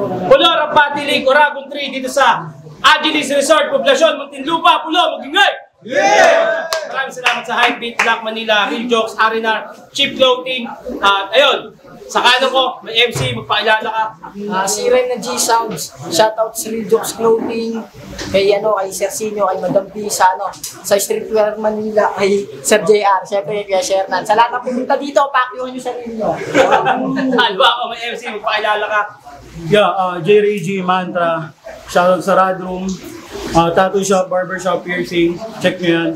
Pulo, Rampati Lake, Oragon 3 dito sa Agilis Resort, Poblasyon, Muntinlupa, Pulo, Magingay! Yeah! Maraming salamat sa Hypebeat, Black Manila, Real Jokes, Arinar, Cheap Clothing, at ayun, sa kanan ko, may MC, magpakilala ka. Si Ren ng G-Sounds, shoutout sa Real Jokes Clothing, kay Sir Sinyo, kay Madam P, sa Streetwear Manila, kay Sir JR, syempre kay Shernan. Sa lahat ng pumunta dito, pakiwan nyo sa inyo. Alba ako, may MC, magpakilala ka. Yeah, J-Ray G Mantra, shoutout sa Rad Room, tattoo shop, barbershop, piercing, check nyo yan.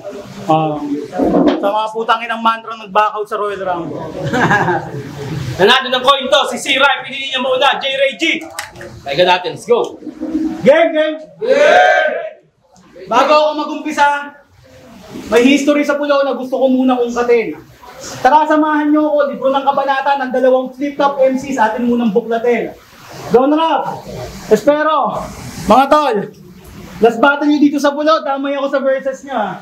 Sa mga putangin ng Mantra nag-backout sa Royal Rumble. Nanalo ng coin to, si C-Rai, pinili niya muna, J-Ray G. Kaya natin, let's go. Game, game! Bago ako mag-umpisa, may history sa Pulo na gusto ko muna ungkatin. Tara, samahan nyo ako, libro ng kabanata ng 2 flip-top MC sa atin munang buklatin. Go na rap! Espero, mga tol, last battle nyo dito sa Pulo, damay ako sa verses nyo.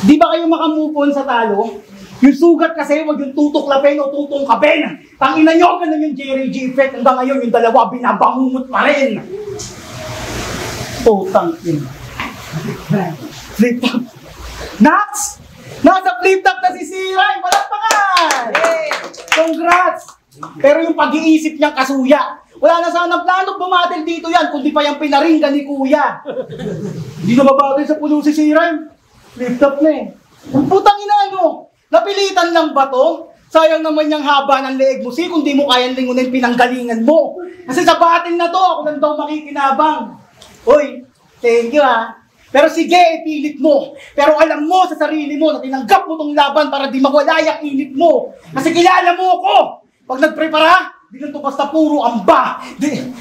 Di ba kayo makamove on sa talo? Yung sugat kasi, wag yung tutuklapin o tutungkapin. Tangina nyo, ganun yung J-Ray G effect. Hanggang ngayon, yung dalawa, binabangungot pa rin. Putang ina. Flip-top. Nax! Nasa flip-top na si C-Rai! Palakpakan! Congrats! Pero yung pag-iisip niyang kasuya, wala na sana plano bumatil dito yan, kundi pa yung pinaringgan ni Kuya. Hindi na mabatil sa Pulo si C-Rai. Flip-top na eh. Ang putang ina ano? Napilitan lang ba to? Sayang naman yung haba ng leeg mo, kung di mo kayang lingunin pinanggalingan mo. Kasi sa battle na to, ako lang daw makikinabang. Hoy, thank you ha. Pero sige, ipilit mo. Pero alam mo sa sarili mo na tinanggap mo tong laban para di mawala yung init mo. Kasi kilala mo ako. Pag nagprepara, di lang to basta puro amba.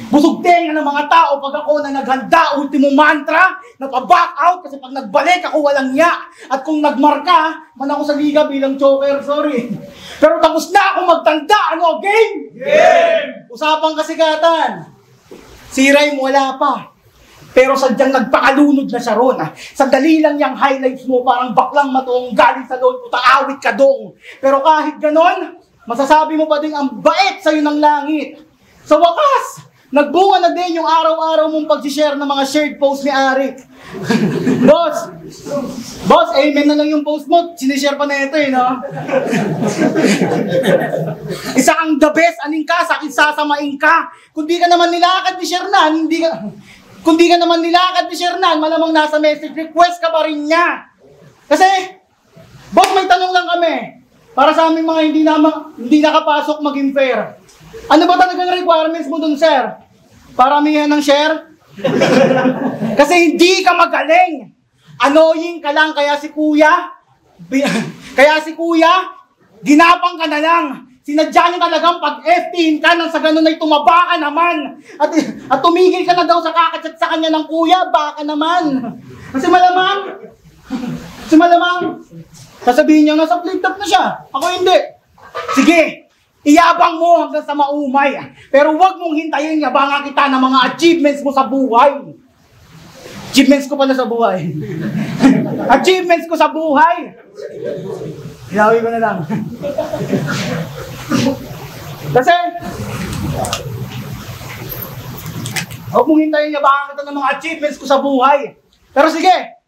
Busog tenga ng mga tao pag ako na naghanda, ultimo mantra, napaback out kasi pag nagbalik ako walang nya. At kung nagmarka, man ako sa liga bilang choker, sorry. Pero tapos na ako magtanda, ano, game? Game! Usapang kasigatan. Si Rhyme wala pa. Pero sadyang nagpakalunod na siya ron. Sandali lang yung highlights mo, parang baklang matong galing sa load, putang awit ka dong. Pero kahit ganon, masasabi mo pa din ang bait sa'yo ng langit. Sa wakas, nagbunga na din yung araw-araw mong pag-share ng mga shared post ni Arik. Boss, amen na lang yung post mo. Sinishare pa na ito eh, no? Isa kang the best, aning ka, sakit sasamain ka. Kung di ka naman nilakad ni Shernan, kung di ka naman nilakad ni Shernan, malamang nasa message request ka pa rin niya. Kasi, boss, may tanong lang kami. Para sa aming mga hindi nakapasok maging fair. Ano ba talagang requirements mo dun, sir? Paramihan ng share? Kasi hindi ka magaling. Annoying ka lang, kaya si kuya, ginapang ka na lang. Sinadya niya talagang pag-FT'in ka nang sa ganun ay tumaba ka naman. At tumigil ka na daw sa kakachat sa kanya ng kuya, baka naman. Kasi malamang, sasabihin niya, nasa flip-top na siya. Ako hindi. Sige, iyabang mo hanggang sa maumay. Pero huwag mong hintayin, yabangan kita ng mga achievements mo sa buhay. Achievements ko pala sa buhay. Achievements ko sa buhay. Hinawi ko na lang. Kasi, huwag mong hintayin, yabangan kita ng mga achievements ko sa buhay. Pero sige,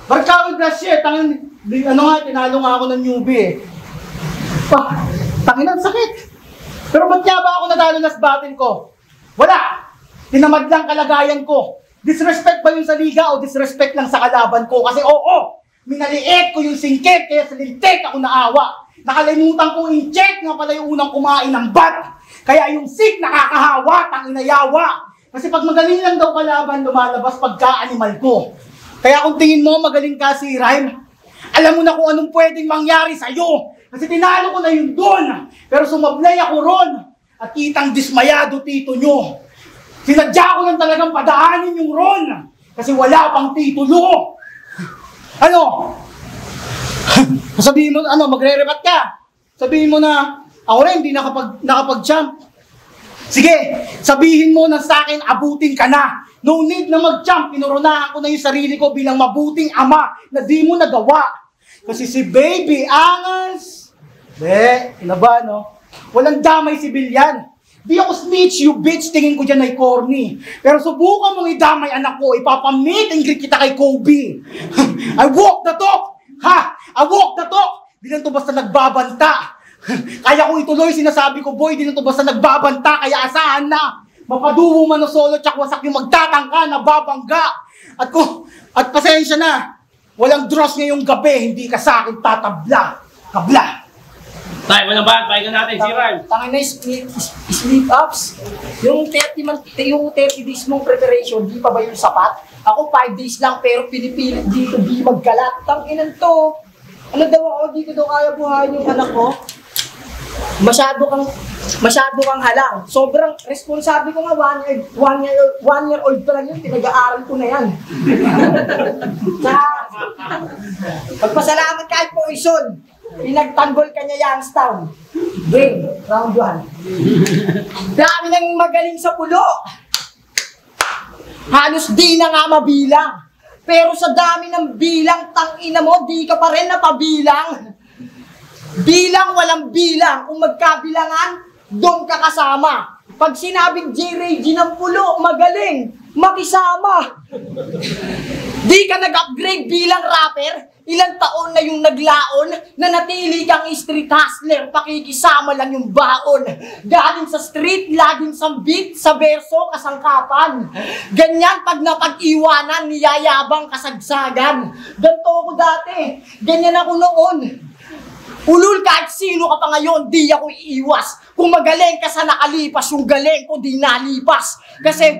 barkawid na shit, tinalo nga ako ng newbie eh. Tangin ang sakit. Pero ba't nga ba ako natalo last battle ko? Wala. Tinamad lang kalagayan ko. Disrespect ba yun sa liga o disrespect lang sa kalaban ko? Kasi oo, minaliit ko yung singkit, kaya sa lintik ako naawa. Nakalimutan kong in-check nga pala yung unang kumain ng bat. Kaya yung sick nakakahawa, tanginayawa. Kasi pag magaling lang daw kalaban, lumalabas pagka-animal ko. Kaya kung tingin mo magaling ka si Rhyme, alam mo na kung anong pwedeng mangyari sa'yo. Kasi tinalo ko na yun doon. Pero sumablay ako ron. At kitang dismayado tito nyo. Sinadya ko lang talagang padaanin yung ron. Kasi wala pang titulo. Ano? Sabihin mo, magre-rebat ka. Sabihin mo na, ako rin, hindi nakapag-jump. Sige, sabihin mo na sa akin, abutin ka na. No need na mag-jump. Pinurunahan ko na yung sarili ko bilang mabuting ama na di mo nagawa. Kasi si baby, angas. Ina ba, no? Walang damay si Bilyan. Di ako snitch, you bitch. Tingin ko dyan ay corny. Pero subukan mong idamay anak ko. Ipapamit and greet kita kay Kobe. I walk the talk. Ha? I walk the talk. Di lang to basta nagbabanta. Kaya kung ituloy sinasabi ko, boy, di lang to basta nagbabanta. Kaya asahan na. Mapadumo man o solo, tsak wasak yung magtatangka, nababangga. At pasensya na. Walang dross ngayong gabi. Hindi ka sa akin tatabla. Kabla. Tay, walang bahan. Pahinga natin, si Ryan. Tangin na sleep ups. Yung 30 days mong preparation, di pa ba yung sapat? Ako 5 days lang pero pinipilit dito di maggalat. Tanginan to. Ano daw ako, di ko daw kaya buhayin yung anak ko. Masyado kang halang. Sobrang responsable ko nga, 1 year old pa lang yun, pinag-aaral ko na yan. Magpasalamat kahit po Ison. Pinagtanggol ka niya Youngstown. Game, round 1. Dami nang magaling sa pulo. Halos di na nga mabilang. Pero sa dami ng bilang, tangina mo, di ka pa rin napabilang. Bilang walang bilang. Kung magkabilangan, doon ka kasama. Pag sinabing J-Ray G ng pulo, magaling, makisama. Di ka nag-upgrade bilang rapper. Ilang taon na yung naglaon, na natili kang street hustler, pakikisama lang yung baon. Galing sa street, laging sa beat, sa verso, kasangkapan. Ganyan pag napag-iwanan, niyayabang kasagsagan. Ganto ako dati, ganyan ako noon. Ulul kahit sino ka pa ngayon, di ako iiwas. Kung magaling ka sa nakalipas, yung galing ko di nalipas. Kasi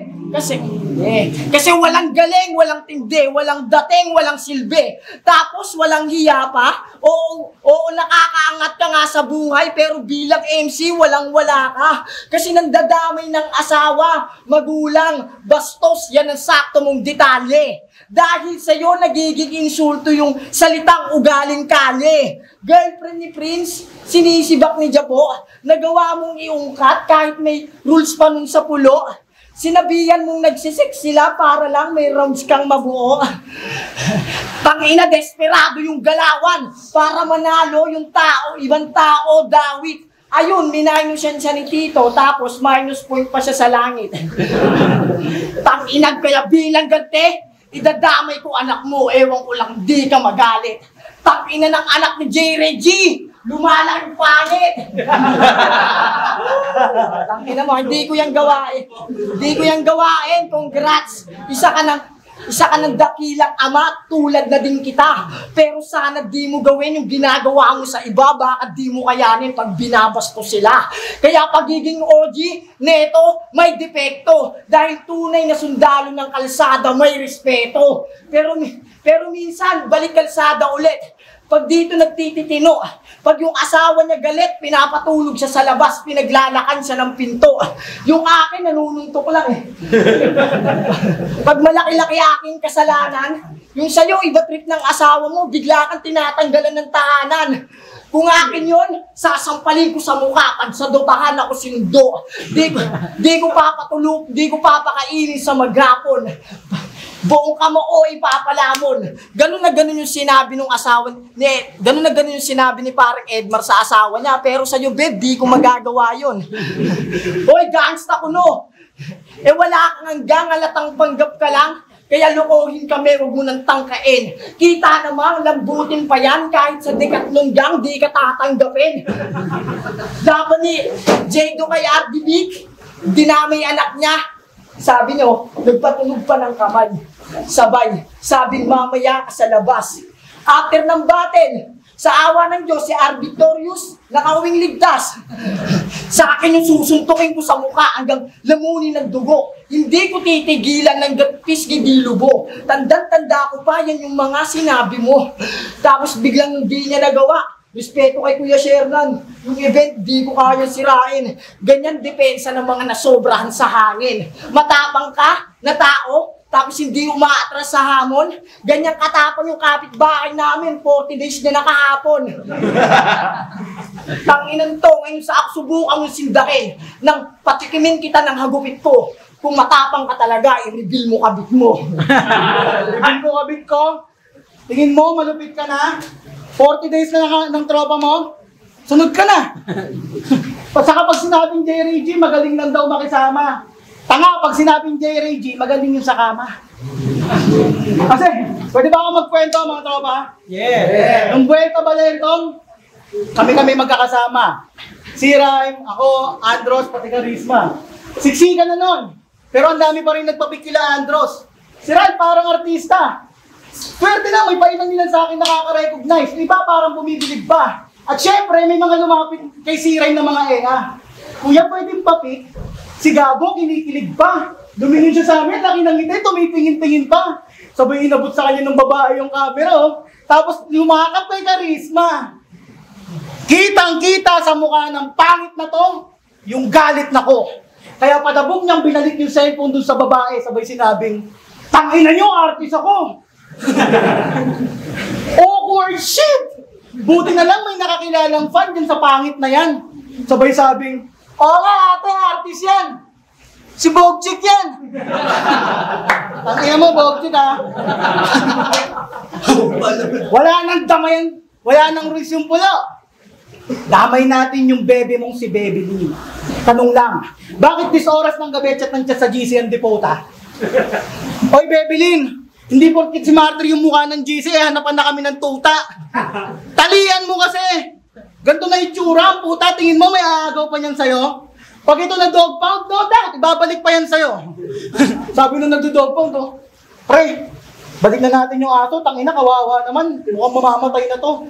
walang galing, walang tindi, walang dating, walang silbi. Tapos walang hiya pa. Oo, nakakaangat ka nga sa buhay, pero bilang MC, walang-wala ka. Kasi nandadamay ng asawa, magulang, bastos, yan ang sakto mong detalye. Dahil sa'yo, nagiging insulto yung salitang ugaling kali. Girlfriend ni Prince, sinisibak ni Japo, nagawa mong iungkat kahit may rules pa nun sa pulo. Sinabihan mong nagsisik sila para lang may rounds kang mabuo. Tangina, desperado yung galawan para manalo yung tao, ibang tao, dawit. Ayun, minayusan siya ni Tito, tapos minus point pa siya sa langit. Tanginag kaya bilang gante, idadamay ko anak mo, ewan ko lang di ka magalit. Tangina ng anak ni J-Ray G, lumalang pangit. Tangina mo, hindi ko yung gawain. Hindi ko yung gawain, congrats. Isa ka ng dakilang ama, tulad na din kita. Pero sana di mo gawin yung ginagawa mo sa iba, baka di mo kayanin pag binabasto sila. Kaya pagiging OG, neto, may depekto. Dahil tunay na sundalo ng kalsada, may respeto. Pero minsan, balik kalsada ulit. Pag dito nagtititino, pag yung asawa niya galit, pinapatulog siya sa labas, pinaglalakan siya ng pinto. Yung akin, nanununtok lang eh. Pag malaki-laki aking kasalanan, yung sa'yo, iba trip ng asawa mo, bigla kang tinatanggalan ng tahanan. Kung akin yun, sasampalin ko sa mukha, pag sa dotahan ako sinundo. Di ko papatulog, di ko papakainin sa maghapon. Buong kamo o ipapalamon. Ganun na ganun yung sinabi ng asawa ganun na ganun yung sinabi ni parang Edmar sa asawa niya. Pero sa'yo, babe, di ko magagawa yun. Hoy, gangsta ko no. Wala kang hanggang, alatang panggap ka lang. Kaya lukohin kami, huwag mo nang tangkain. Kita naman, lambutin pa yan, kahit sa Decathlon gang, di ka tatanggapin. Laban ni Jado kay RDB, dinamay anak niya. Sabi nyo, nagpatunog pa ng kamay. Sabay, sabing mamaya ka sa labas. After ng battle, sa awa ng Diyos, si R. Victorious, nakawing ligtas. Sa akin yung susuntukin ko sa mukha hanggang lamunin ng dugo. Hindi ko titigilan ng pisgi di lubo. Tandang-tanda ko pa, yan yung mga sinabi mo. Tapos biglang hindi niya nagawa. Respeto kay Kuya Shernan. Yung event, di ko kaya sirain. Ganyan depensa ng mga nasobrahan sa hangin. Matapang ka na tao, tapos hindi umaatras sa hamon. Ganyan katapang yung kapitbahay namin, 40 days na nakahapon. Tanginan to, ngayon sa ako subukan yung sindakin. Nang patikimin kita ng hagupit ko. Kung matapang ka talaga, i-reveal mo kabit mo. Reveal mo kabit ko? Tingin mo, malupit ka na? 40 days na ng tropa mo? Sunod ka na! Saka pag sinabing J. G, magaling lang daw makisama. Tanga, pag sinabing J. G, magaling yung sa kama. Kasi, pwede ba ako magkwento mga tropa? Yeah. Nung Buwelta Balentong, kami magkakasama. Si Rhyme, ako, Andros, pati Karisma. Siksikan na nun. Pero ang dami pa rin nagpapik kila Andros. Si Rhyme parang artista. Swerte na, may pailang nila sa akin nakaka-recognize. Iba parang bumibilig pa. At syempre, may mga lumapit kay si Rhyme na mga EA. Kuya, pwedeng papik. Si Gabo, kinikilig pa. Dumingin siya sa amin, laki ng ngiti, tumitingin-tingin pa. Sabay inabot sa kanya ng babae yung camera, oh. Tapos lumakap kay Karisma. Kitang-kita sa mukha ng pangit na to, yung galit na ko. Kaya padabog niyang binalik yung cellphone dun sa babae, sabay sinabing, tangina niyo, artist ako. Awkward shit! Buti na lang may nakakilalang fan dyan sa pangit na yan. Sabay sabing, oo nga ate, artist yan. Si Bogchik yan! Tangina mo, Bogchik ha? Wala nang damayan, wala nang ris yung pulo. Damay natin yung bebe mong si Baby Lee. Tanong lang, bakit this oras ng gabi chat ng chat sa GC ang depota? Oy, Baby Lynn, hindi porkit si Marty yung mukha ng GC, hanapan na kami ng tuta. Talian mo kasi! Ganto na itsura, ang puta, tingin mo may aagaw pa niyan sa'yo? Pag ito na dog pound, no doubt, ibabalik pa yan sa'yo. Sabi nung nagdo-dog pound, oh, pre, balik na natin yung aso, tangina, kawawa naman, mukhang mamamatay na to.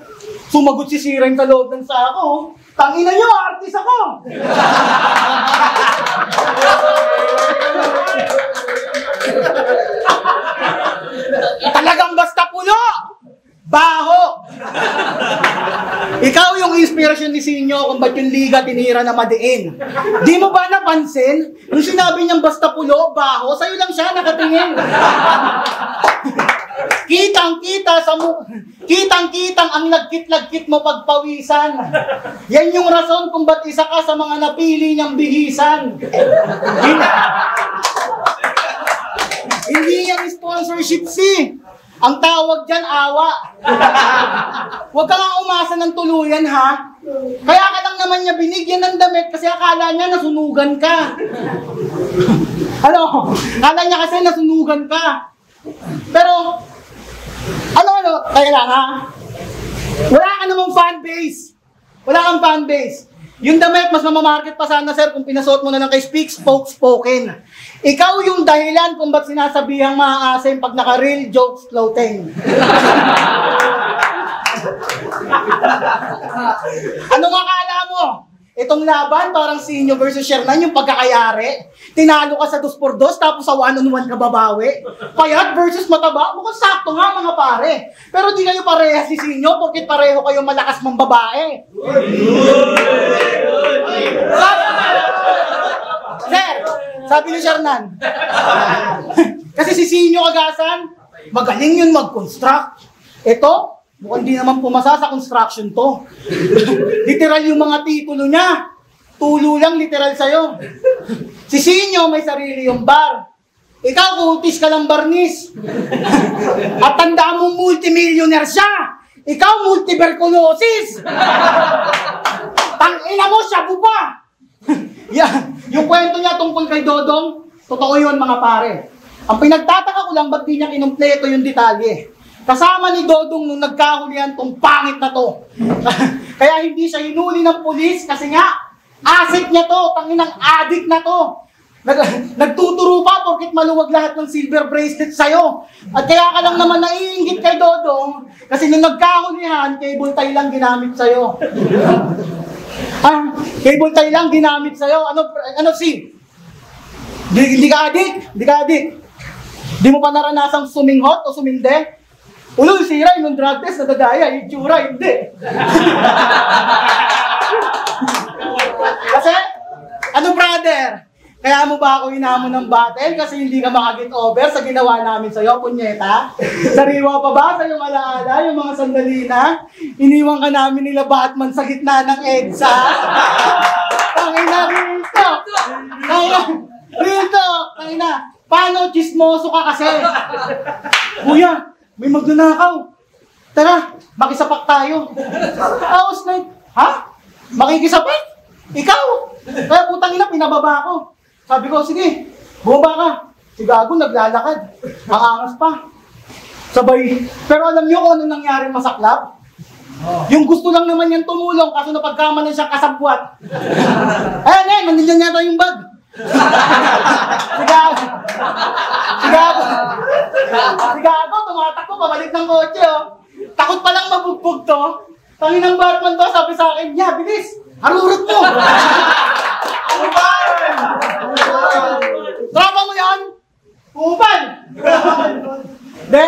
Sumagot si Sireng sa loob ng sako, oh. Tangina nyo, artist ako! Talagang basta pulo! Baho! Ikaw yung inspirasyon ni Sinyo kung ba't yung liga tinira na madiin. Di mo ba napansin? Nung sinabi niyang basta pulo, baho, sa'yo lang siya nakatingin. Kitang-kitang ang lagkit-lagkit mo pagpawisan. Yan yung rason kung ba't isa ka sa mga napili niyang bihisan. Hindi yan sponsorship ang tawag dyan, awa. Huwag ka nga umasa ng tuluyan, ha? Kaya ka lang naman niya binigyan ng damit kasi akala niya nasunugan ka. Ano? Akala niya kasi nasunugan ka. Pero, kaya lang, ha? Wala ka namang fanbase. Wala kang fanbase. Yung damit, mas mamamarket pa sana, sir, kung pinasuot mo na lang kay Speak, Spoken. Ikaw yung dahilan kung ba't sinasabihang maaasim pag naka-real jokes clothing. Anong akala mo? Itong laban, parang Sinyo versus Shernan, yung pagkakayari. Tinalo ka sa 2x2, tapos sa 1-on-1 ka babawi. Payat versus mataba, mukhang sakto nga mga pare. Pero di kayo pareha si Sinyo, porkit pareho kayo malakas mang babae. Sir, sabi ni Shernan, kasi si Sinyo Agasan, magaling yun mag-construct. Ito, mukhang di naman pumasa sa construction to. Literal yung mga titulo niya. Tulo lang literal sa'yo. Si Sinyo may sarili yung bar. Ikaw, kutis ka lang barnis. At tandaan mo multimillionaire siya. Ikaw, multiberculosis. Tangina mo, shabu pa. Yung kwento niya tungkol kay Dodong, totoo yun mga pare. Ang pinagtataka ko lang, ba't di niya kinumpleto yung detalye. Kasama ni Dodong nung nagkahulihan tong pangit na to. Kaya hindi siya hinuli ng pulis kasi nga, asset niya to, tanginang addict na to. Nagtuturo pa porkit maluwag lahat ng silver bracelet sa'yo. At kaya ka lang naman naiinggit kay Dodong kasi nung nagkahulihan, cable tie lang ginamit sa'yo. Cable tie lang ginamit sa'yo. Ano si? Hindi ka addict? Hindi ka addict? Di mo pa naranasang suminghot o suminde? Ulo, si Ray, nung drug test, nadadaya, yung tsura, hindi. Kasi, ano brother? Kaya mo ba ako hinamon ng battle kasi hindi ka makagit over sa ginawa namin sa'yo, punyeta? Sariwa pa ba sa iyong alaala, yung mga sandali na? Iniwan ka namin nila Batman sa gitna ng EDSA? Tangina, Tangina, paano chismoso ka kasi? Kuya, may magnanakaw. Tara, makisapak tayo. Tapos na, ha? Makikisapak? Ikaw! Kaya putang ina, pinababa ko. Sabi ko, sige, bumaba ka. Si Gago naglalakad. Ang angas pa. Sabay. Pero alam niyo kung ano nangyari masaklap? Yung gusto lang naman niyang tumulong kaso napagkamalan siyang kasabwat. Ayan, nandiyan yata yung bag. Si Gago. Tumatakbo, pabalik ng kotse, oh. Takot palang mabugbog to. Tanginang Batman to, sabi sa akin, yeah, bilis, harurot mo. Tropa mo yan? Upan. De,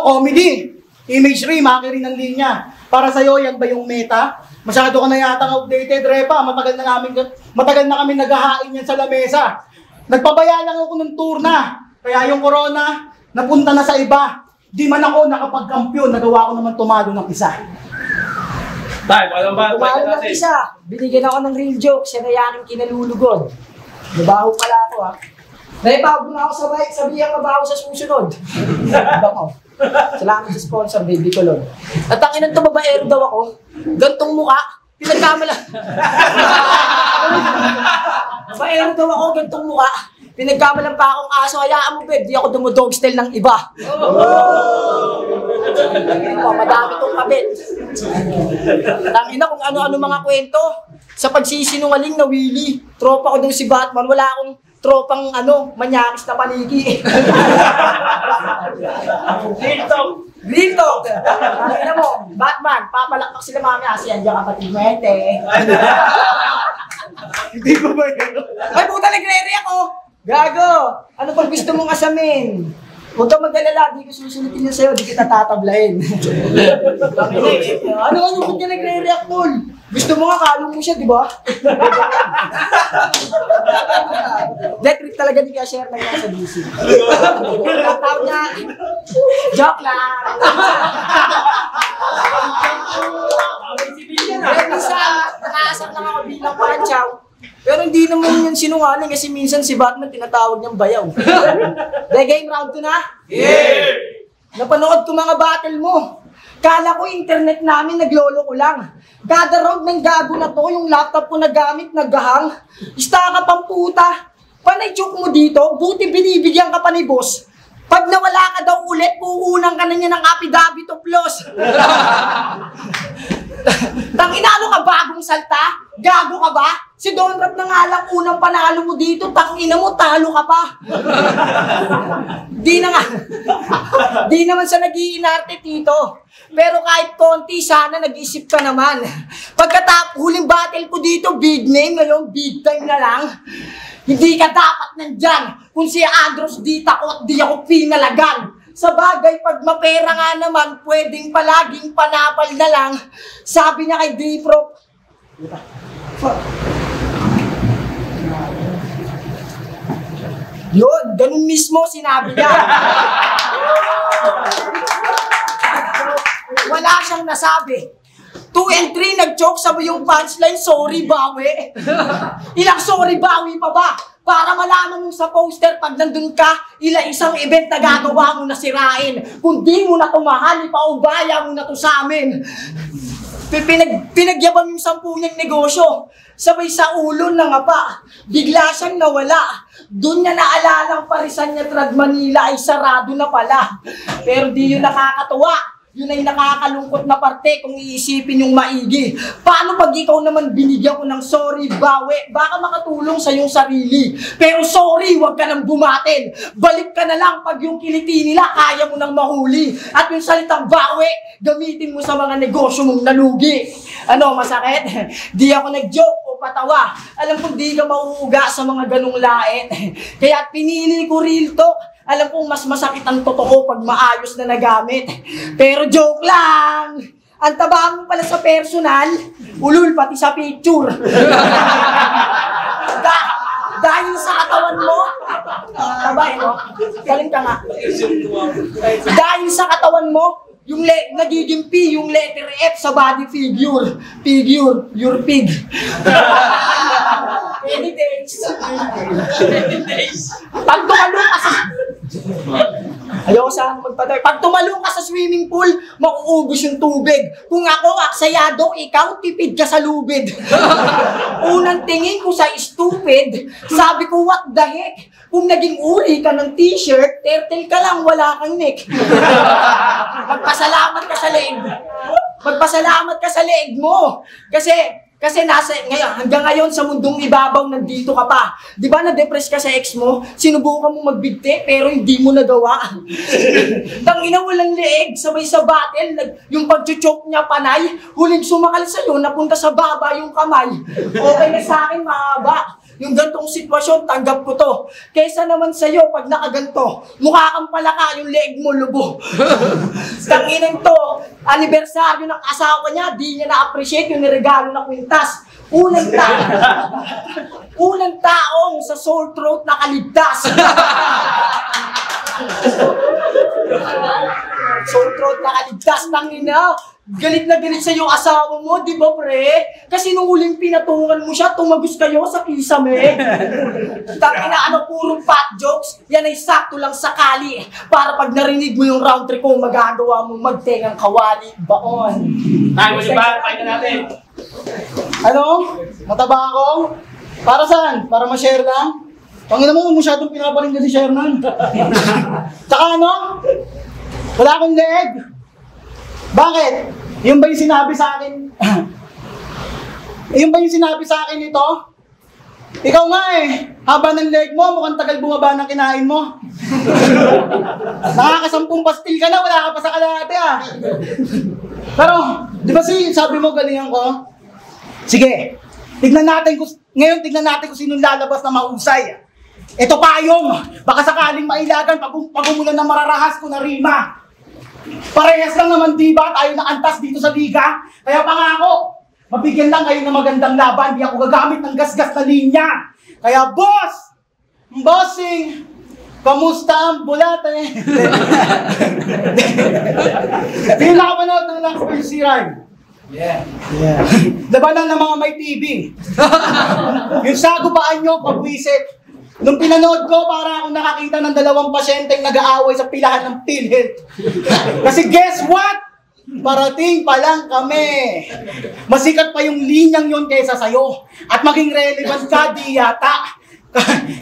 comedy. Imagery, maki rin ang linya. Para sa'yo, yan ba yung meta? Masyado ka na yata outdated, Repa. Matagal na kami naghahain yan sa lamesa. Nagpabaya lang ako ng tour na. Kaya yung corona, napunta na sa iba. Di man ako nakapag-kampiyon, nagawa ko naman tumalo ng isa. Tumalo ng isa. Binigyan ako ng real joke, siya na yan ang kinalulugod. Nabaho pala ako, ha. Repa, huwag na ako sa bike, sabihan mabaho sa susunod. Salamat sa sponsor, Baby Colon. At ang inang babaero daw ako, gantong mukha, pinagkamala. Babaero daw ako, gantong mukha, pinagkamalan pa akong aso, hayaan mo, babe, di ako dumodog style ng iba. Madami tong kabit. Tangina kung ano-ano mga kwento. Sa pagsisinungaling na Willy, tropa ko daw si Batman, wala akong tropang manyakis na paniki. Green talk. Ano mo, Batman, papalakpak sila mamaya kasi andiyan kapatid mo ete. Hindi ko ba yun? Ay, puta, nagre-react ako. Gago, ano pang gusto mong asamin? Huwag kang mag-alala, di ko susulitin yun sa'yo, di kita tatablahin. Ano, ba't ka nagre-react, tol? Gusto mo nga, kalong mo siya, di ba? That trick talaga ni Cashier na yan sa DC. Tawag niya, joke lang. Isa, nakaasap lang ako bilang panchaw. Pero hindi naman yun sinungaling kasi minsan si Batman tinatawag niyang bayaw. The game round 2 na? Yeah! Napanood ko mga battle mo. Kala ko internet namin naglolo ko lang. Kada round ng gago na to, yung laptop ko na gamit naghahang. Ista ka pang puta. Panay joke mo dito, buti binibigyan ka pa ni boss. Pag nawala ka daw ulit, puunang ka na niya ng affidavit of loss. Tangina, ano ka bagong salta? Gago ka ba? Si Don Rap na nga lang unang panalo mo dito, tangina mo, talo ka pa. Di naman sa nag-iinarte, Tito. Pero kahit konti, sana nag-isip ka naman. Huling battle ko dito, big name, ngayon big time na lang. Hindi ka dapat nandyan. Kung si Andros di takot, di ako pinalagan. Sa bagay, pag mapera nga naman, pwedeng palaging panapal na lang. Sabi niya kay D-Pro, yun, ganun mismo sinabi niya. Wala siyang nasabi. 2 and 3, nag-joke, sabi yung punchline, sorry, bawi. Ilang sorry, bawi pa ba? Para malaman mo sa poster, pag nandun ka, isang event na gagawa mo na sirain. Kung di mo na tumahal, ipaubaya mo na to sa amin. Pinagyabang yung 10 niyang negosyo. Sabay sa ulo na nga pa. Bigla siyang nawala. Doon niya naalala ang parisan niya Trad Manila ay sarado na pala. Pero di yun nakakatuwa. Yun ay nakakalungkot na parte kung iisipin yung maigi. Paano pag ikaw naman binigyan ko ng sorry, bawi? Baka makatulong sa iyong sarili. Pero sorry, huwag ka nang bumatin. Balik ka na lang pag yung kiliti nila kaya mo nang mahuli. At yung salitang bawi, gamitin mo sa mga negosyo mong nalugi. Ano, masakit? Di ako nag-joke o patawa. Alam kong di ka mauuga sa mga ganong lait. Kaya pinili ko real talk. Alam kong mas masakit ang totoo pag maayos na nagamit. Pero joke lang! Ang taba mo pala sa personal, ulul pati sa picture. Dahil sa katawan mo, tabay mo, galing ka nga. Dahil sa katawan mo, yung nagiging P, yung letter F sa body figure. Figure, your pig. Any days. Pag tumalo kasi... Ayoko ako sana magpaday. Pag tumalong ka sa swimming pool, mauubos yung tubig. Kung ako, aksayado, ikaw, tipid ka sa lubid. Unang tingin ko sa stupid, sabi ko, what the heck? Kung naging uri ka ng t-shirt, turtle ka lang, wala kang neck. Magpasalamat ka sa leeg. Magpasalamat ka sa leeg mo. Kasi hanggang ngayon sa mundong ibabaw, nandito ka pa. Di ba na-depress ka sa ex mo? Sinubukan mo magbigti, pero hindi mo nagawa. Tangina, walang leeg, sabay sa battle, yung pag-choke niya panay, huling sumakal sa'yo, napunta sa baba yung kamay. Okay na sa akin, mahaba. Yung gantong sitwasyon, tanggap ko to. Kaysa naman sa'yo, pag nakaganto, mukha kang palaka, yung leeg mo lubo. Tanginang to, anibersaryo ng asawa niya, di niya na-appreciate yung niregalo na kwintas. Unang taong sa sore throat nakaligtas. Sore throat nakaligtas, tangina. Galit na galit sa yung asawa mo, di ba pre? Kasi nung huling pinatungan mo siya, tumagos kayo sa kisame. Tangina, puro fat jokes, yan ay sakto lang sakali. Para pag narinig mo yung round trip ko, magagawa mo magtengang kawali baon. Tayo mo ba? Pahinga natin. Ano? Mataba ako? Para saan? Para ma-share lang? Pangina mo, masyadong pinaparinggan si Sherman. Tsaka ano? Wala akong leeg. Bakit? Yung ba yung sinabi sa akin? Yung ba yung sinabi sa akin ito? Ikaw nga eh, haba ng leg mo, mukhang tagal bumaba ng kinain mo. Nakakasampung pastil ka na, wala ka pa sa kalahati ah. Pero, di ba sabi mo galingan ko? Sige, tignan natin kung sinong lalabas na mahusay. Ito payong, baka sakaling mailagan pag umulan na mararahas ko na rima. Parehas lang naman diba tayo nakantas dito sa liga? Kaya pangako, mabigyan lang kayo ng magandang laban. Di ako gagamit ng gasgas na linya. Kaya boss, bossing, kamusta ang bulate? Hindi na nakapanood ng Lux vs. Rhyme. Yeah. Labanan ng mga may TV. Yung sagupaan nyo, pagwisit. Nung pinanood ko, para akong nakakita ng 2 pasyenteng nag-aaway sa pilahan ng PhilHealth. Kasi guess what? Parating pa lang kami. Masikat pa yung linyang yon kaysa sa'yo. At maging relevant ka, di yata.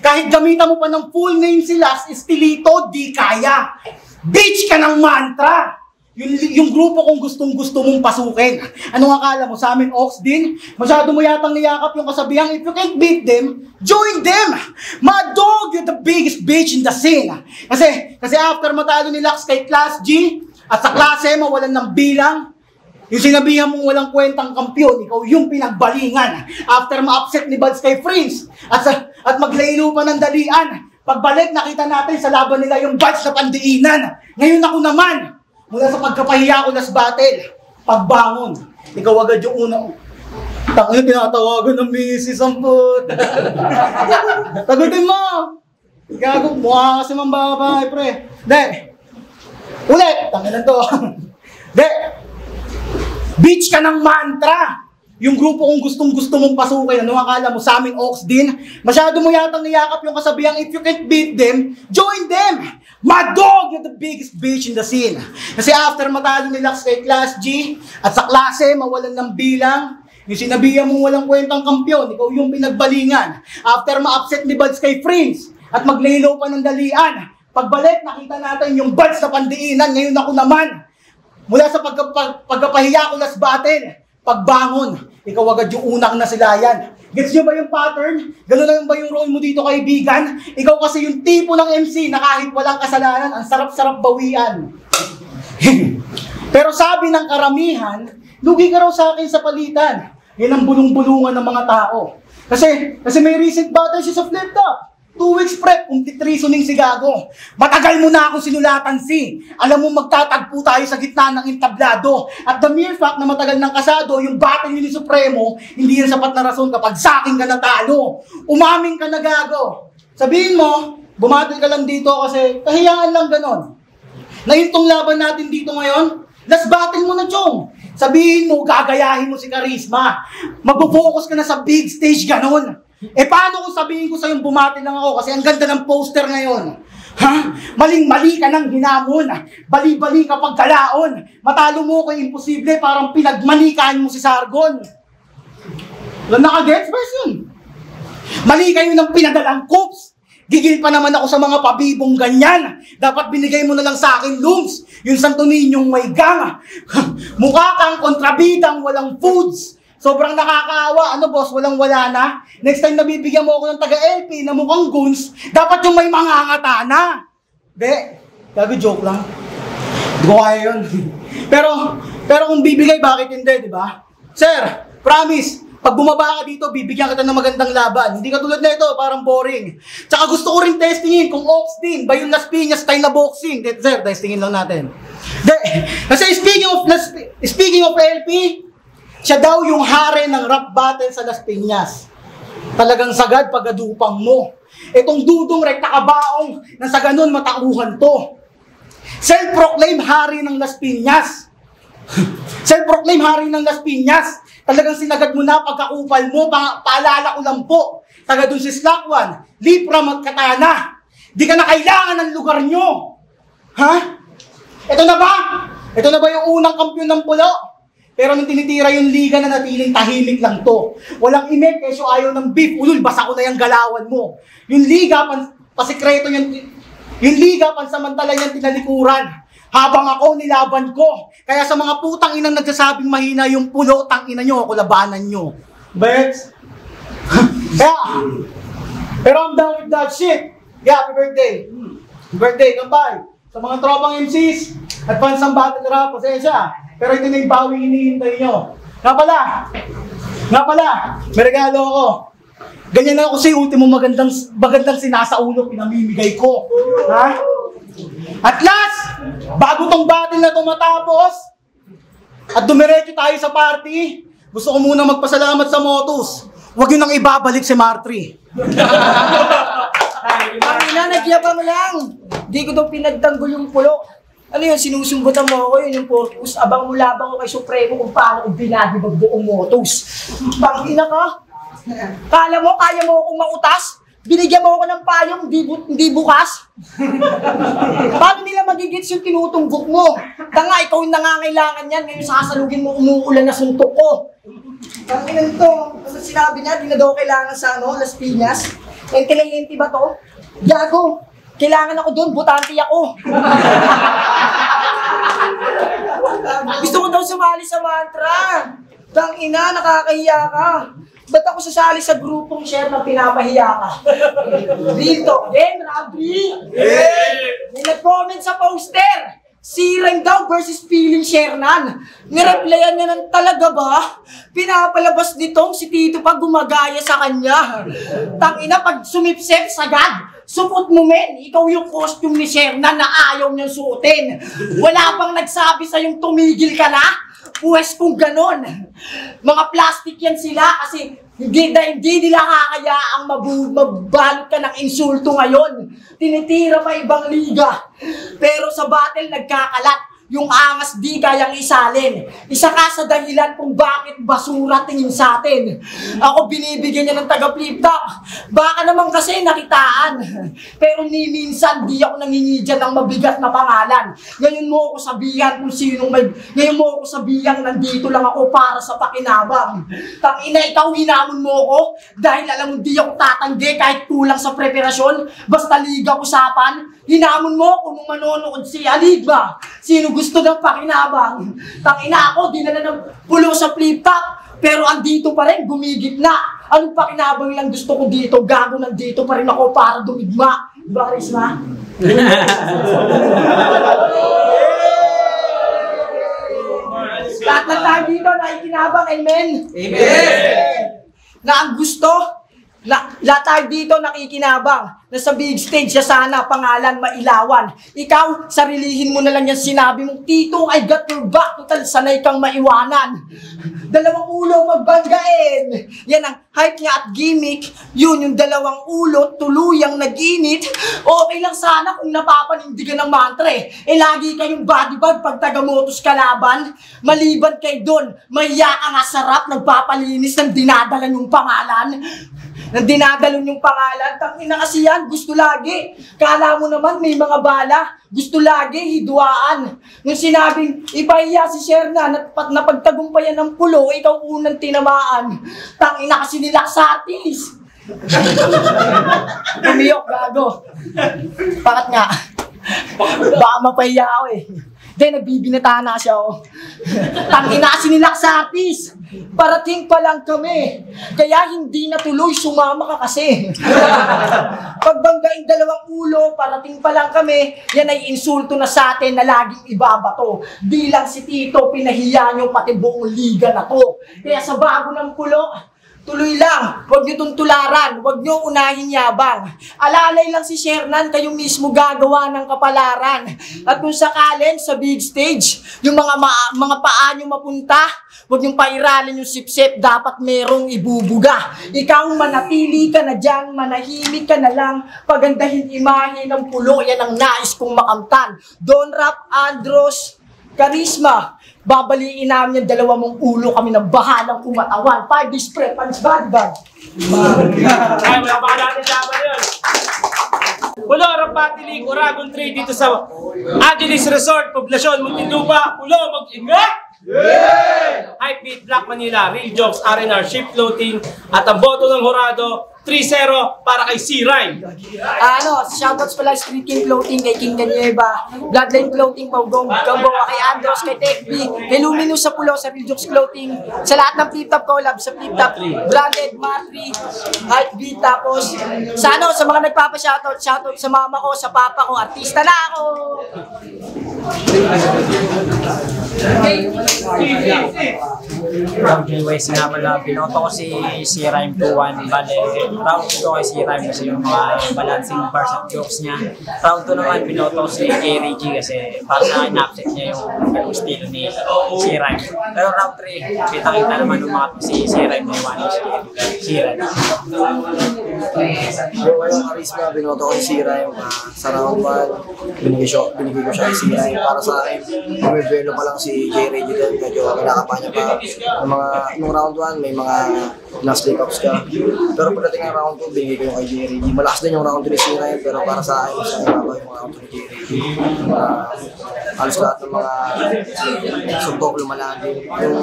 Kahit gamitan mo pa ng full name si Last Estilito, di kaya. Bitch ka ng mantra! Yung grupo kong gustong-gusto mong pasukin. Anong akala mo sa amin, Ox din? Masyado mo yatang niyakap yung kasabihang, if you can't beat them, join them! Mad dog, you're the biggest bitch in the scene. Kasi after matalo ni Lux kay Class G, at sa klase mawalan ng bilang, yung sinabihan mong walang kwentang kampyon, ikaw yung pinagbalingan. After ma-upset ni Buds kay Prince, at maglaylo pa ng dalian, pagbalik nakita natin sa laban nila yung Buds na pandiinan. Ngayon ako naman, mula sa pagkapahiya ko last battle, pagbangon, ikaw agad yung una. Tangin, tinatawagan ng misis ang put. Tagutin mo! Gago, mukha kasi mambabay, pre. De! Ulit! Tangin na to. De! Bitch ka ng mantra! Yung grupo kong gustong-gusto mong pasukin, ano akala mo sa amin, Ox din? Masyado mo yatang niyakap yung kasabihang, if you can't beat them, join them! My dog, you're the biggest bitch in the scene. Kasi after matalo ni Lux kay Class G, at sa klase, mawalan ng bilang, yung sinabihan mong walang kwentang kampyon, ikaw yung pinagbalingan. After ma-upset ni Buds kay Prince, at maglaylo pa ng dalian, pagbalik, nakita natin yung Buds na pandiinan, ngayon ako naman. Mula sa pagkapahiya ko last battle, pagbangon, ikaw agad yung unang nasilayan. Gets nyo ba yung pattern? Ganun lang ba yung role mo dito, kaibigan? Ikaw kasi yung tipo ng MC na kahit walang kasalanan, ang sarap-sarap bawian. Pero sabi ng karamihan, lugi ka raw sa akin sa palitan. Yan ang bulong-bulungan ng mga tao. Kasi may recent battle siya sa flip top. 2 weeks prep, complete reasoning si Gago. Matagal mo na akong sinulatan Alam mo magtatagpo tayo sa gitna ng entablado. At the mere fact na matagal ng kasado, yung battle ni Supremo, hindi yan sapat na rason kapag sa akin ka natalo. Umaming ka na, Gago. Sabihin mo, bumatil ka lang dito kasi kahiyaan lang ganon. Na itong laban natin dito ngayon, last battle mo na, Chong. Sabihin mo, gagayahin mo si Charisma. Magpo-focus ka na sa big stage ganon. Paano kung sabihin ko sa'yo bumatil lang ako kasi ang ganda ng poster ngayon? Ha? Maling-mali ka ng hinamon. Bali-bali ka pagkalaon. Matalo mo ko imposible, parang pinagmanikaan mo si Sargon. Wala nakagets, best yun. Mali kayo ng pinadalang coops. Gigil pa naman ako sa mga pabibong ganyan. Dapat binigay mo na lang sa akin, Looms. Yung Santo Niñong may gang. Mukha kang kontrabidang walang foods. Sobrang nakakaawa. Ano boss, walang-wala na? Next time nabibigyan mo ako ng taga-LP na mukhang goons, dapat yung may mangangata na. De, gabi joke lang. Hindi ko kaya yun. pero kung bibigay, bakit hindi, di ba? Sir, promise, pag bumaba ka dito, bibigyan kita ng magandang laban. Hindi ka tulad na ito, parang boring. Tsaka gusto ko rin testingin kung Ops din ba yung Las Piñas style na boxing. De, sir, testingin lang natin. De, kasi speaking of LP, siya daw yung hari ng rap battle sa Las Piñas. Talagang sagad pagkadupang mo. Itong dudong rekta kabaong na sa ganun matauhan to. Self-proclaim hari ng Las Piñas. Self-proclaim hari ng Las Piñas. Talagang sinagad mo na pagkakupal mo. Paalala ko lang po. Taga dun si Slakwan, Lipram at Katana. Di ka na kailangan ng lugar nyo. Ha? Ito na ba? Ito na ba yung unang kampiyon ng pulo? Pero nung tinitira yung liga na natiling tahimik lang to. Walang imik, kesyo ayaw ng beef. Ulul, basa ko na yung galawan mo. Yung liga, pasikreto yung liga, pansamantala yung tinalikuran. Habang ako, nilaban ko. Kaya sa mga putang inang nagsasabing mahina yung pulo, tang ina nyo, ako labanan nyo. Bets? Pero I'm done with that shit. Yeah, happy birthday. Happy birthday, kampay. Sa mga tropang MCs, advance ang battle rap, pasensya. Pero ito na yung bawing hinihintay nyo. Nga pala, may regalo ako. Ganyan na ako sa ultimo magandang sinasaulo, pinamimigay ko. Ha? At last, bago tong battle na tumatapos, at dumiretso tayo sa party, gusto ko muna magpasalamat sa Motus. Huwag yun nang ibabalik si Martri. Marina, nagyabang lang. Di ko daw pinagtanggol yung pulo. Ano yun, sinusumbutan mo ako yun, yung purpose. Abang mulabang ko kay Supremo kung paano kung binadibag buong Motus. Pangina ka. Kala mo, kaya mo akong mautas? Binigyan mo ako ng payong, hindi bukas? Paano nila magigits yung tinutunggok mo? Tanga, ikaw yung nangangailangan yan. Ngayon sasalugin mo, umuulan na suntok ko. Tanginan to. Kasi sinabi niya, di na daw kailangan sa Las Piñas. Ente ba to? Gago. Kailangan ako doon, butante ako. Gusto ko daw sumali sa mantra. Tangina, nakakahiya ka. Ba't ako sasali sa grupong share na pinapahiya ka? Dito, Rabi! May nag-comment sa poster. Sirang daw versus Piling Shernan. Nireplyan niya ng talaga ba? Pinapalabas nitong si Tito pag gumagaya sa kanya. Tangina, pag sumipsep sagad. Supot mo, men. Ikaw yung costume ni Shernan na ayaw niyang suotin. Wala bang nagsabi sa'yong tumigil ka na? Pwes kung ganon. Mga plastic yan sila kasi hindi nila kakayaang mabalot ka ng insulto ngayon. Tinitira pa ibang liga. Pero sa battle nagkakalat. Yung angas di kayang isalin. Isa ka sa dahilan kung bakit basura tingin sa atin. Ako binibigyan niya ng taga-flip-top. Baka naman kasi nakitaan. Pero ni minsan di ako nangingi dyan ng mabigat na pangalan. Ngayon mo ako sabihan kung sinong may... Ngayon mo ako sabihan nandito lang ako para sa pakinabang. Tangina, ikaw hinamon mo ako dahil alam mo di ako tatanggi kahit kulang sa preparasyon. Basta liga usapan. Hinamon mo kung nung manonood si Aligba. Sino gusto ng pakinabang? Tangina ako, dinala ng pulo sa flip-top. Pero andito pa rin, gumigit na. Anong pakinabang lang gusto ko dito? Gago nandito pa rin ako para dumigma. Diba, Karisma? Lahat ng tayo dito nakikinabang, amen? Amen! Na ang gusto, lahat tayo dito nakikinabang. Nasa big stage siya sana, pangalan mailawan. Ikaw, sarilihin mo na lang yan sinabi mong, Tito, I got your back. Total, sanay kang maiwanan. Dalawang ulo magbanggain. Yan ang hype niya at gimmick. Yun yung dalawang ulo, tuluyang naginit. Okay lang sana kung napapanindigan ng mantra eh. Lagi kayong bodybag pag taga-motos kalaban. Maliban kay doon, mahiya ka nga sarap, nagpapalinis ng dinadala yung pangalan. Nang dinadalon yung pangalan, tangina kasi yan. yan, gusto lagi. Kala mo naman may mga bala, gusto lagi, hidwaan. Nung sinabing, ipahiya si Shernan at napagtagumpayan ng pulo, ikaw unang tinamaan. Tangina kasi nila satis. Umiyok, gago. Bakit nga? Baka mapahiya ako eh. Then, nagbibinata na siya, oh. Tangina kasi ni Laksatis. Parating pa lang kami. Kaya hindi natuloy, sumama ka kasi. Pagbanggaing dalawang ulo, parating pa lang kami, yan ay insulto na sa atin na laging ibabato. Di lang si Tito, pinahiya nyo pati buong liga na to. Kaya sa bago ng pulo, tuloy lang, huwag nyo tuntularan, huwag nyo unahin yabang. Alalay lang si Shernan, kayo mismo gagawa ng kapalaran. At kung sakalin sa big stage, yung mga paa nyo mapunta, huwag nyong pairalin yung sip-sip, dapat merong ibubuga. Ikaw manatili ka na dyan, manahimik ka na lang, pagandahin imahe ng pulo, yan ang nais kong makamtan. Don Rap Andros Charisma, babaliin namin yung dalawa mong ulo, kami ng bahalang kumatawan. 5 days prep, punch bad. Ay, wala pa natin laban yun. Pulo, Rapati League, Oragon 3 dito sa Angeles Resort, Poblacion, Muntinlupa. Pulo, mag-ingat! Hype Beat, Black Manila, Real Jokes, R&R, Ship Floating, at ang boto ng Horado, 3-0 para kay C-Rhyme. Shoutouts pala Street King Floating, kay King Ganyeva, Bloodline Floating, Paugong, Gamboa, kay Andros, kay Tekbi, kay Luminous sa Pulo, sa Real Jokes Floating, sa lahat ng Flip Top collab, sa Flip Top, Branded, Matri, Hype Beat, tapos sa mga nagpapa-shoutout, shoutout sa mama ko, sa papa ko, artista na ako! Anyways nga pala, binoto ko si C-Rhyme 2-1. Bale, round 2 kay C-Rhyme kasi yung mga balancing bars at jokes niya. Round 2 naman, binoto ko si Jerry G kasi para sa akin na-upset niya yung estilo ni C-Rhyme. Pero round 3, kita-kita naman yung mga si C-Rhyme na yung C-Rhyme. Yung walang charisma, binoto ko si C-Rhyme. Sa round 1, binigay ko siya kay C-Rhyme. Para sa akin, bumibelo pa lang si Jerry G doon. Medyo kinakapanya pa. Nung round 1, may mga na-slip-ups ka. Pero pagdating ng round 2, binigay ko yung kay Jerry G. Malakas din yung round 2 ni C-Rhyme, pero para sa akin, mas nangyayawa yung round 2 ni Jerry G. Halos lahat ng mga suntok lumalaan din. Yung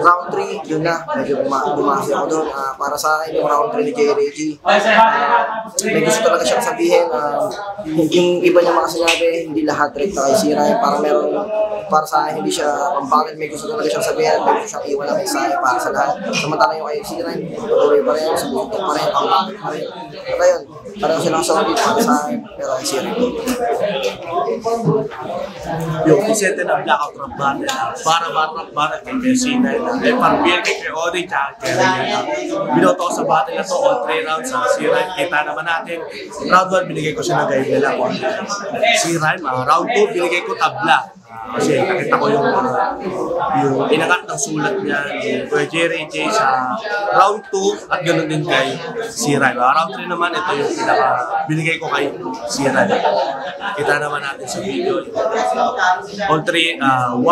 round 3, yun na. Medyo bumasi ako doon. Para sa akin, yung round 3 ni Jerry G. May gusto talaga siyang sabihin. Yung iba niya mga sinabi, hindi lahat rekta kay C-Rhyme. Para sa akin, hindi siya pampangit. May gusto talaga siyang sabihin. May gusto siyang iwan na mensahe para sa lahat. Samantala yung kay C-Rhyme, patuloy pa rin, subutok pa rin, pampangit pa rin. At ayun, parang silang solid para sa akin, pero kay C-Rhyme. Yung Vicente na Blackout Rap Battle para Rap Battle kay Messina eh parang BLK kay Odi tsaka kay Ryan. Binoto ko sa battle na to all 3 rounds sa C-Rhyme. Kita naman natin, round 1 binigay ko siya ng guide nila C-Rhyme. Round 2 binigay ko tabla. Kasi nakita ko yung inangat ng sulat niya kay Jerry J sa round 2 at ganoon din kay C-Rhyme. Round 3 naman, ito yung binigay ko kay C-Rhyme. Kita naman natin sa video. All 3, round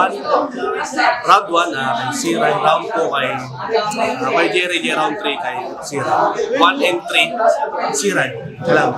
1 kay C-Rhyme, round 2 kay Jerry J, round 3 kay C-Rhyme. 1 and 3, C-Rhyme. Salamat.